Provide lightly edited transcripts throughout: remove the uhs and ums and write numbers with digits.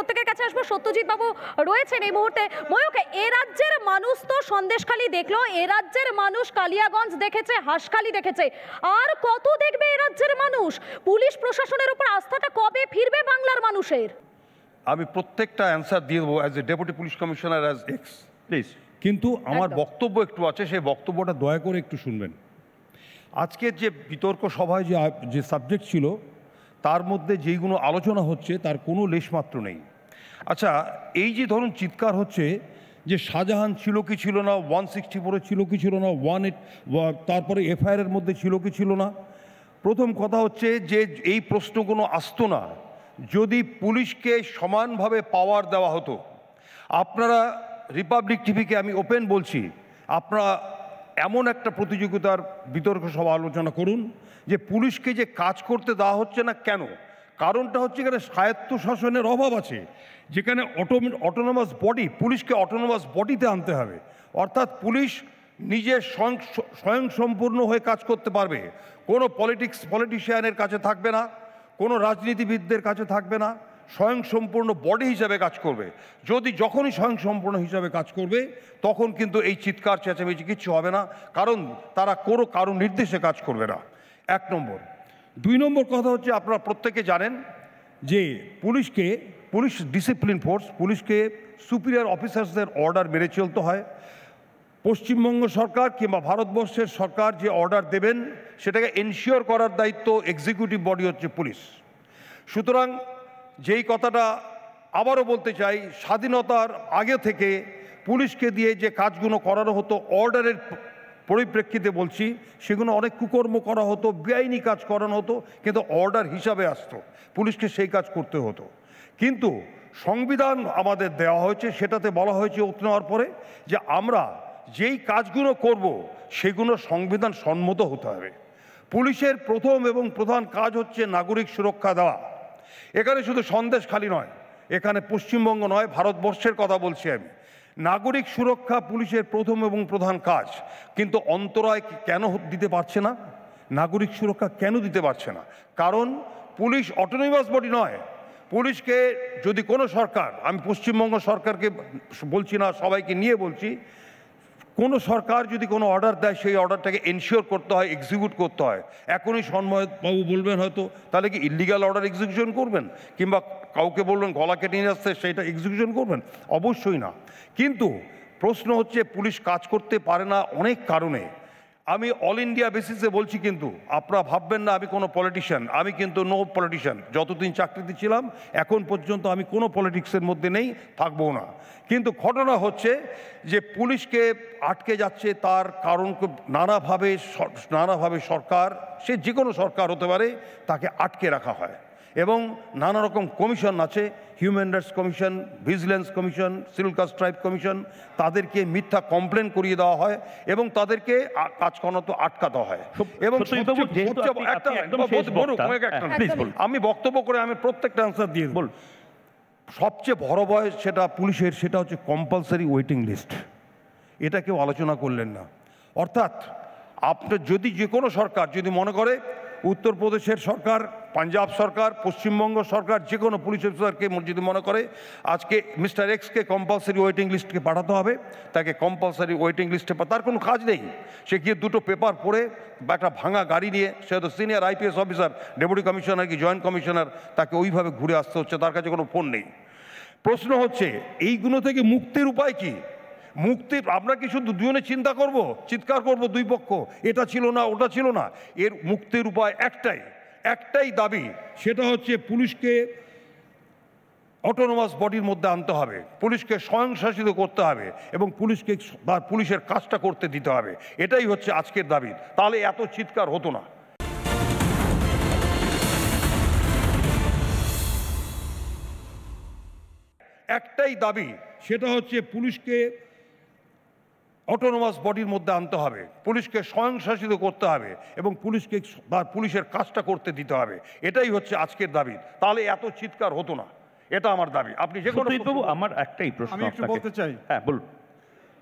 প্রত্যেকের কাছে আসবো। সত্যজিৎ বাবু রয়েছেন এই মুহূর্তে। ময়ূক, এ রাজ্যের মানুষ তো সন্দেশখালি দেখলো, এ রাজ্যের মানুষ কালিয়াগঞ্জ দেখেছে, হাঁসখালি দেখেছে, আর কত দেখবে এ রাজ্যের মানুষ? পুলিশ প্রশাসনের উপর আস্থাটা কবে ফিরবে বাংলার মানুষের? আমি প্রত্যেকটা অ্যান্সার দিয়ে দেবো as a deputy police commissioner, as x please. কিন্তু আমার বক্তব্য একটু আছে, সেই বক্তব্যটা দয়া করে একটু শুনবেন। আজকের যে বিতর্ক সভায় যে সাবজেক্ট ছিল তার মধ্যে যেইগুলো আলোচনা হচ্ছে তার কোনো লেশমাত্র নেই। আচ্ছা, এই যে ধরুন চিৎকার হচ্ছে যে শাহজাহান ছিল কি ছিল না, 164 ছিল কি ছিল না, 18 তারপরে এফআইআরের মধ্যে ছিল কি ছিল না। প্রথম কথা হচ্ছে যে এই প্রশ্নগুলো আসতো না যদি পুলিশকে সমানভাবে পাওয়ার দেওয়া হতো। আপনারা রিপাবলিক টিভিকে আমি ওপেন বলছি, আপনারা এমন একটা প্রতিযোগিতার বিতর্ক সভা আলোচনা করুন যে পুলিশকে যে কাজ করতে দেওয়া হচ্ছে না কেন। কারণটা হচ্ছে এখানে স্বায়ত্তশাসনের অভাব আছে, যেখানে অটোনমাস বডি, পুলিশকে অটোনমাস বডিতে আনতে হবে। অর্থাৎ পুলিশ নিজে স্বয়ংসম্পূর্ণ হয়ে কাজ করতে পারবে, কোনো পলিটিশিয়ানের কাছে থাকবে না, কোনো রাজনীতিবিদদের কাছে থাকবে না, স্বয়ংসম্পূর্ণ বডি হিসাবে কাজ করবে। যখনই স্বয়ংসম্পূর্ণ হিসাবে কাজ করবে তখন কিন্তু এই চিৎকার চেঁচামেচি কিচ্ছু হবে না, কারণ তারা কোনো কারো নির্দেশে কাজ করবে না। 1 নম্বর। 2 নম্বর কথা হচ্ছে, আপনারা প্রত্যেকে জানেন যে পুলিশ ডিসিপ্লিন ফোর্স, পুলিশকে সুপিরিয়র অফিসার্সদের অর্ডার মেনে চলতে হয়। পশ্চিমবঙ্গ সরকার কিংবা ভারতবর্ষের সরকার যে অর্ডার দেবেন সেটাকে এনশিওর করার দায়িত্ব এক্সিকিউটিভ বডি হচ্ছে পুলিশ। সুতরাং যেই কথাটা আবারও বলতে চাই, স্বাধীনতার আগে থেকে পুলিশকে দিয়ে যে কাজগুলো করানো হতো অর্ডারের পরিপ্রেক্ষিতে বলছি, সেগুলো অনেক কুকর্ম করা হতো, বেআইনি কাজ করানো হতো, কিন্তু অর্ডার হিসাবে আসতো, পুলিশকে সেই কাজ করতে হতো। কিন্তু সংবিধান আমাদের দেওয়া হয়েছে, সেটাতে বলা হয়েছে ওত নেওয়ার পরে যে আমরা যেই কাজগুলো করব সেগুলো সংবিধান সম্মত হতে হবে। পুলিশের প্রথম এবং প্রধান কাজ হচ্ছে নাগরিক সুরক্ষা দেওয়া। এখানে শুধু সন্দেশখালি নয়, এখানে পশ্চিমবঙ্গ নয়, ভারতবর্ষের কথা বলছি আমি। নাগরিক সুরক্ষা পুলিশের প্রথম এবং প্রধান কাজ, কিন্তু অন্তরায় কেন দিতে পারছে না? নাগরিক সুরক্ষা কেন দিতে পারছে না? কারণ পুলিশ অটোনমাস বডি নয়। পুলিশকে যদি কোনো সরকার, আমি পশ্চিমবঙ্গ সরকারকে বলছি না, সবাইকে নিয়ে বলছি, কোনো সরকার যদি কোনো অর্ডার দেয় সেই অর্ডারটাকে এনশিওর করতে হয়, এক্সিকিউট করতে হয়। এখনই সন্ময়বাবু বলবেন হয়তো, তাহলে কি ইলিগাল অর্ডার এক্সিকিউশন করবেন? কিংবা কাউকে বলবেন গলা কেটে নিয়ে আসতে, সেইটা এক্সিকিউশন করবেন? অবশ্যই না। কিন্তু প্রশ্ন হচ্ছে পুলিশ কাজ করতে পারে না অনেক কারণে। আমি অল ইন্ডিয়া বেসিসে বলছি, কিন্তু আপনারা ভাববেন না আমি কোনো পলিটিশিয়ান। আমি কিন্তু নো পলিটিশিয়ান। যতদিন চাকরিতে ছিলাম এখন পর্যন্ত আমি কোনো পলিটিক্সের মধ্যে নেই, থাকবো না। কিন্তু ঘটনা হচ্ছে যে পুলিশকে আটকে যাচ্ছে, তার কারণ নানাভাবে সরকার, সে যে কোনো সরকার হতে পারে, তাকে আটকে রাখা হয়। এবং নানা রকম কমিশন আছে, human rights commission, vigilance commission, schedule caste tribe commission, তাদেরকে মিথ্যা কমপ্লেন করিয়ে দেওয়া হয় এবং তাদেরকে কাজ করানো আটকাতে হয়। এবং আমি বক্তব্য করে আমি প্রত্যেকটা আনসার দিয়ে বল। সবচেয়ে বড় ভয় সেটা পুলিশের, সেটা হচ্ছে কম্পালসারি ওয়েটিং লিস্ট। এটা কেউ আলোচনা করলেন না। অর্থাৎ আপনার যদি যে কোনো সরকার যদি মনে করে, উত্তরপ্রদেশের সরকার, পাঞ্জাব সরকার, পশ্চিমবঙ্গ সরকার, যে কোনো পুলিশ অফিসারকে যদি মনে করে আজকে মিস্টার এক্সকে কম্পালসারি ওয়েটিং লিস্টকে পাঠাতে হবে, তাকে কম্পালসারি ওয়েটিং লিস্টে, তার কোনো কাজ নেই। সে গিয়ে 2টো পেপার পড়ে বা একটা ভাঙা গাড়ি নিয়ে, সে হয়তো senior IPS officer, deputy commissioner কি জয়েন্ট কমিশনার, তাকে ওইভাবে ঘুরে আসতে হচ্ছে, তার কাছে কোনো ফোন নেই। প্রশ্ন হচ্ছে এইগুলো থেকে মুক্তির উপায় কি? মুক্তির আমরা কি শুধু দুজনে চিন্তা করব, চিৎকার করব দুই পক্ষ, এটা ছিল না ওটা ছিল না? এর মুক্তির উপায় একটাই দাবি, সেটা হচ্ছে পুলিশকে অটোনমাস বডির মধ্যে আনতে হবে, পুলিশকে স্বয়ংশাসিত করতে হবে এবং পুলিশকে পুলিশের কাজটা করতে দিতে হবে। এটাই হচ্ছে আজকের দাবি, তাহলে এত চিৎকার হতো না। একটাই দাবি, সেটা হচ্ছে পুলিশকে অটোনমাস বডির মধ্যে আনতে হবে, পুলিশকে স্বয়ংশাসিত করতে হবে এবং পুলিশকে পুলিশের কাজটা করতে দিতে হবে। এটাই হচ্ছে আজকের দাবি, তাহলে এত চিৎকার হতো না। এটা আমার দাবি। আপনি যে কোনো, আমার একটাই প্রশ্ন আমি একটু বলতে চাই। হ্যাঁ বলুন।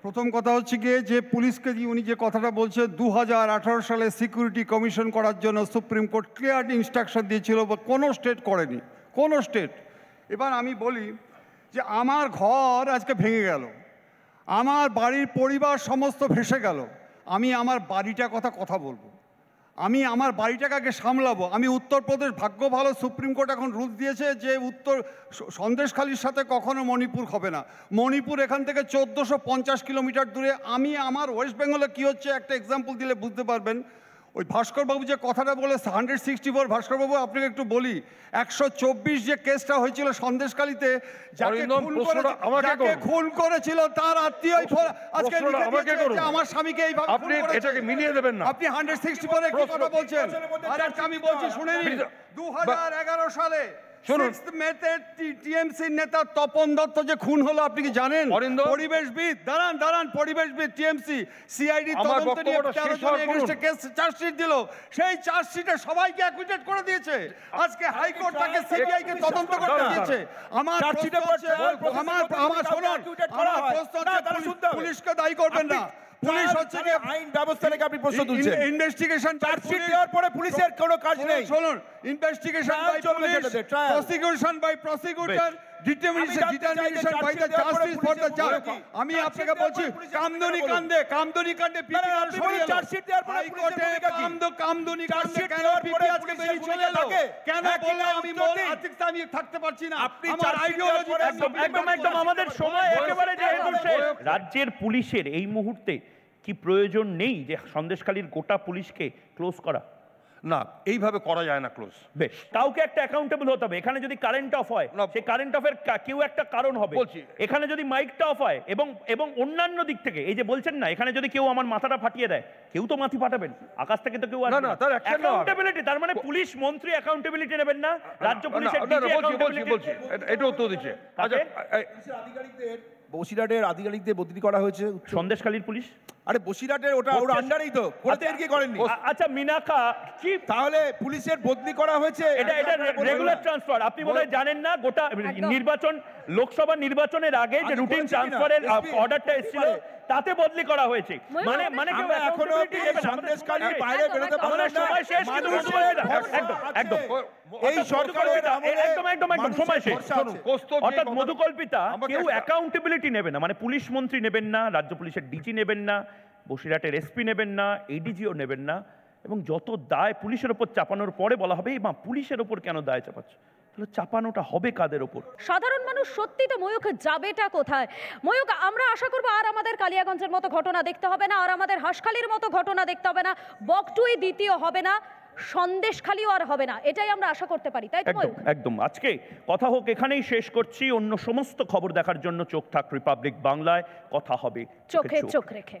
প্রথম কথা হচ্ছে গিয়ে যে পুলিশকে উনি যে কথাটা বলছে, 2018 সালে সিকিউরিটি কমিশন করার জন্য সুপ্রিম কোর্ট ক্লিয়ার ইনস্ট্রাকশন দিয়েছিল, বা কোনো স্টেট করেনি, কোনো স্টেট। এবার আমি বলি যে আমার ঘর আজকে ভেঙে গেল, আমার বাড়ির পরিবার সমস্ত ভেসে গেল, আমি আমার বাড়িটার কথা বলবো, আমি আমার বাড়িটাকে আগে সামলাবো। আমি উত্তরপ্রদেশ, ভাগ্য ভালো সুপ্রিম কোর্ট এখন রুল দিয়েছে যে সন্দেশখালির সাথে কখনো মণিপুর হবে না। মণিপুর এখান থেকে 1450 কিলোমিটার দূরে। আমি আমার ওয়েস্ট বেঙ্গলে কী হচ্ছে একটা এক্সাম্পল দিলে বুঝতে পারবেন। ওই ভাস্করবাবু যে কথাটা বলে 164, ভাস্করবাবু আপনাকে একটু বলি, 124 যে কেসটা হয়েছিল সন্দেশখালিতে, যাকে খুন করেছিল তার আত্মীয় আজকে আমার স্বামীকে এইভাবে আপনি এটাকে মিলিয়ে দেবেন না। আপনি 164 কি কথা বলছেন? আর একটা আমি বলছি শুনে নিন, 2011 সালে 6 মেতে টিএমসি নেতা তপন দত্ত যে খুন হলো আপনি কি জানেন? পরিবেশবিদ, দাঁড়ান, পরিবেশবিদ টিএমসি সিআইডি তদন্ত নিয়ে 13 জনের এগেইনস্টে কেস চার্জশিট দিল, সেই চার্জশিটে সবাইকে অ্যাকুইটেড করে দিয়েছে। আজকে হাইকোর্ট তাকে সিবিআই কে তদন্ত করতে দিয়েছে। আমার চার্জশিটে আমার পুলিশকে দায়ী করবেন না। পুলিশ হচ্ছে আইন ব্যবস্থা থেকে আপনি প্রশ্ন তুলছেন। ইনভেস্টিগেশন চার্জশিট দেওয়ার পরে পুলিশের কোনো কাজ নেই। শুনুন, investigation by police, prosecution by prosecutor, determination by the justice for the জাজ। আমি আপনাকে বলছি কামদুনি কাণ্ডে পিটিআর সরিয়ে চার্জশিট দেওয়ার পরে হাইকোর্টে কামদুনি কাণ্ডে কেন পিটি আজকে বেরিয়ে চলে এলো? কেন বললে আমি থাকতে পারছি না? আমার আইডিওলজি একদম আমাদের সময় একেবারে যেহেতু শেষ। রাজ্যের পুলিশের এই মুহূর্তে কি প্রয়োজন নেই যে সন্দেশখালীর গোটা পুলিশকে ক্লোজ করা? না, এইভাবে করা যায় না ক্লোজ। বেশ, কাউকে একটা অ্যাকাউন্টেবল হতে হবে। এখানে যদি কারেন্ট অফ হয়, সেই কারেন্ট অফের কেউ একটা কারণ হবে। এখানে যদি মাইকটা অফ হয় এবং অন্যান্য দিক থেকে এই যে বলছেন না, এখানে যদি কেউ আমার মাথাটা ফাটিয়ে দেয়, কেউ তো মাথি ফাটাবেন, আকাশ থেকে তো কেউ আসবে না। অ্যাকাউন্টেবিলিটি, তার মানে পুলিশ মন্ত্রী অ্যাকাউন্টেবিলিটি নেবেন না, রাজ্য পুলিশের বলছি এটা উত্তর দিচ্ছে। বসিরহাটের আধিকারিকদের বদলি করা হয়েছে সন্দেশখালীর পুলিশ। আরে বসিরহাটের ওটা ওর আন্ডারেই তো, করতে আর কি করেননি? আচ্ছা মিনাখা কি তাহলে পুলিশের বদলি করা হয়েছে? এটা রেগুলার ট্রান্সফার। আপনি বোধহয় জানেন না, গোটা নির্বাচন, লোকসভা নির্বাচনের আগে যে রুটিন ট্রান্সফারের অর্ডারটা এসেছিল তাতে বদলি করা হয়েছে। মানে আমরা এখনো সন্দেশখালীর বাইরে বেরোতে পারলাম না। সময় শেষ, একদম এই সরকারের একদম সময় শেষ। অর্থাৎ মধুকল্পিতা কেউ অ্যাকাউন্টেবিলিটি নেবে না, মানে পুলিশ মন্ত্রী নেবেন না, রাজ্য পুলিশের ডিজি নেবেন না, বসিরহাটের এসপি নেবেন না, এডিজিও নেবেন না, এবং যত দায় পুলিশের ওপর চাপানোর পরে বলা হবে মা পুলিশের ওপর কেন দায় চাপাচ্ছ? তাহলে চাপানোটা হবে কাদের ওপর? সাধারণ মানুষ সত্যি তো ময়ূক যাবেটা কোথায়? ময়ূক, আমরা আশা করবো আর আমাদের কালিয়াগঞ্জের মতো ঘটনা দেখতে হবে না, আর আমাদের হাঁসখালির মতো ঘটনা দেখতে হবে না, বকটুই দ্বিতীয় হবে না, সন্দেশখালিও আর হবে না, এটাই আমরা আশা করতে পারি, তাই তো ময়ূক? একদম। আজকে কথা হোক এখানেই শেষ করছি। অন্য সমস্ত খবর দেখার জন্য চোখ থাক রিপাবলিক বাংলায়। কথা হবে চোখে চোখ রেখে।